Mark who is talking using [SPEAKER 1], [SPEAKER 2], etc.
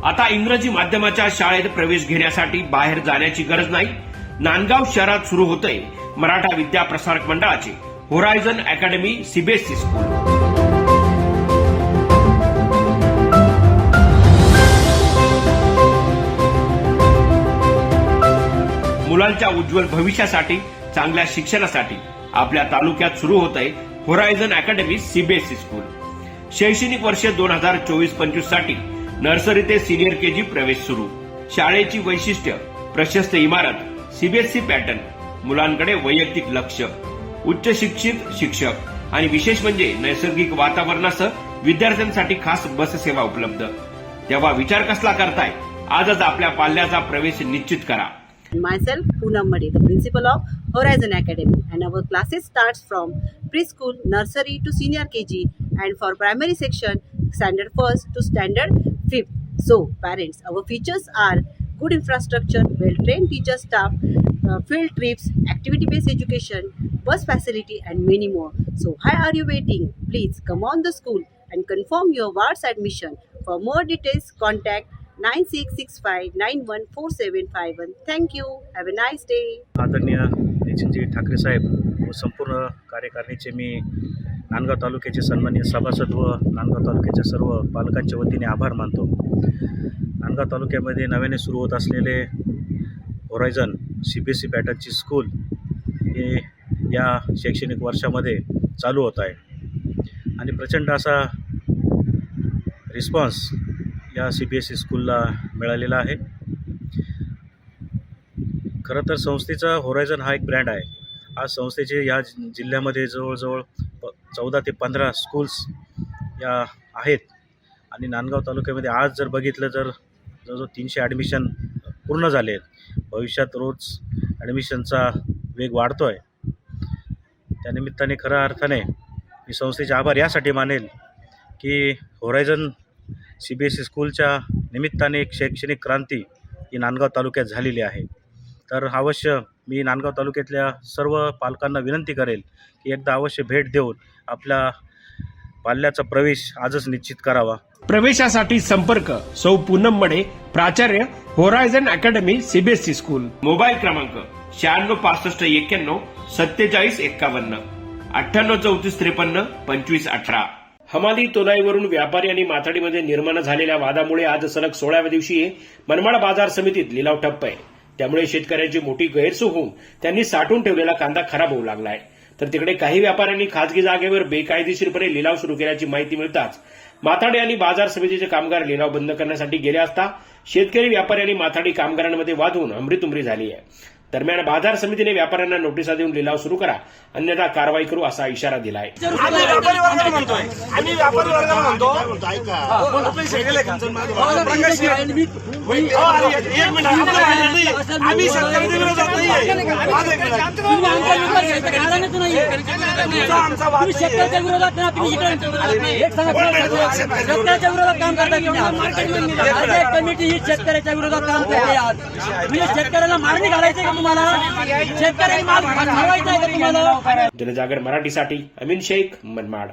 [SPEAKER 1] आता इंग्रजी माध्यमाच्या शाळेत प्रवेश घेण्यासाठी बाहेर जाण्याची गरज नाही. नांदगाव शहरात सुरू होतंय मराठा विद्या प्रसारक मंडळाचे होरायझन अकॅडमी सीबीएसई स्कूल. मुलांच्या उज्ज्वल भविष्यासाठी, चांगल्या शिक्षणासाठी आपल्या तालुक्यात सुरू होतंय होरायझन अकॅडमी सीबीएसई स्कूल. शैक्षणिक वर्ष 2024-25 साठी नर्सरी ते सिनियर केजी प्रवेश सुरू. शाळेची वैशिष्ट्य प्रशस्त इमारत, सीबीएसई पॅटर्न, मुलांकडे वैयक्तिक लक्ष, उच्च शिक्षित शिक्षक आणि विशेष म्हणजे नैसर्गिक वातावरणासह विद्यार्थ्यांसाठी खास बस सेवा उपलब्ध. तेव्हा विचार कसला करताय? आजच आपल्या पाल्याचा प्रवेश निश्चित करा.
[SPEAKER 2] Myself, Poonam Madi, the principal of Horizon Academy, and our classes starts from preschool, nursery to senior KG, and for primary section, standard 1st to standard 5th. So, parents, our features are good infrastructure, well-trained teacher staff, field trips, activity-based education, bus facility, and many more. So, why are you waiting? Please come on the school and confirm your ward's admission. For more details, contact 9665914751. Thank you. Have a nice day.
[SPEAKER 3] आदरणीय नितीनजी ठाकरे साहेब व संपूर्ण कार्यकारिणीचे मी नांदगाव तालुक्याचे सन्माननीय सभासद व नांदगाव तालुक्याच्या सर्व पालकांच्या वतीने आभार मानतो. नांदगाव तालुक्यामध्ये नव्याने सुरू होत असलेले होरायझन सीबीएसई पॅटर्नची स्कूल हे या शैक्षणिक वर्षामध्ये चालू होत आहे आणि प्रचंड असा रिस्पॉन्स या सीबीएसई स्कूलला मिळालेला आहे. खरं तर संस्थेचा होरायझन हा एक ब्रँड आहे. आज संस्थेचे या जिल्ह्यामध्ये जवळजवळ 14 ते 15 स्कूल्स या आहेत आणि नांदगाव तालुक्यामध्ये आज जर बघितलं तर जवळजवळ 300 ॲडमिशन पूर्ण झाले आहेत. भविष्यात रोज ॲडमिशनचा वेग वाढतो आहे. त्यानिमित्ताने खऱ्या अर्थाने मी संस्थेचे आभार यासाठी मानेल की होरायझन सीबीएसई स्कूलच्या निमित्ताने एक शैक्षणिक क्रांती ही नांदगाव तालुक्यात झालेली आहे. तर अवश्य मी नांदगाव तालुक्यातल्या सर्व पालकांना विनंती करेल की एकदा अवश्य भेट देऊन आपल्या पाल्याचा प्रवेश आजच निश्चित करावा.
[SPEAKER 1] प्रवेशासाठी संपर्क सौ पूनम मडे, प्राचार्य, horizon academy CBSE school. Mobile क्रमांक 966591 4751 983453 2518. हमाली तोलाईवरून व्यापारी आणि माथाडीमध्ये निर्माण झालेल्या वादामुळे आज सलग 16व्या दिवशी मनमाड बाजार समितीत लिलाव ठप्प आहे. त्यामुळे शेतकऱ्यांची मोठी गैरसोय होऊन त्यांनी साठवून ठेवलेला कांदा खराब होऊ लागलाय. तर तिकडे काही व्यापाऱ्यांनी खासगी जागेवर बेकायदेशीरपणे लिलाव सुरू केल्याची माहिती मिळताच माथाडी आणि बाजार समितीचे कामगार लिलाव बंद करण्यासाठी गेले असता शेतकरी, व्यापारी आणि माथाडी कामगारांमध्ये वाद होऊन अमृतुमरी झाली आहे. दरम्यान बाजार समितीने व्यापाऱ्यांना नोटिसा देऊन लिलाव सुरू करा, अन्यथा कारवाई करू असा इशारा दिलाय.
[SPEAKER 4] आम्ही व्यापारी वर्गाला म्हणतो आम्ही शेतकऱ्यांच्या विरोधात नाहीये.
[SPEAKER 5] शेतकऱ्याच्या विरोधात शेतकऱ्याच्या विरोधात काम करतात. कमिटी ही शेतकऱ्याच्या विरोधात काम करते. आज म्हणजे शेतकऱ्याला मारणी घालायची का तुम्हाला? शेतकऱ्यांनी माल ठरवायचा आहे का तुम्हाला?
[SPEAKER 1] जनजागर मराठीसाठी अमीन शेख, मनमाड.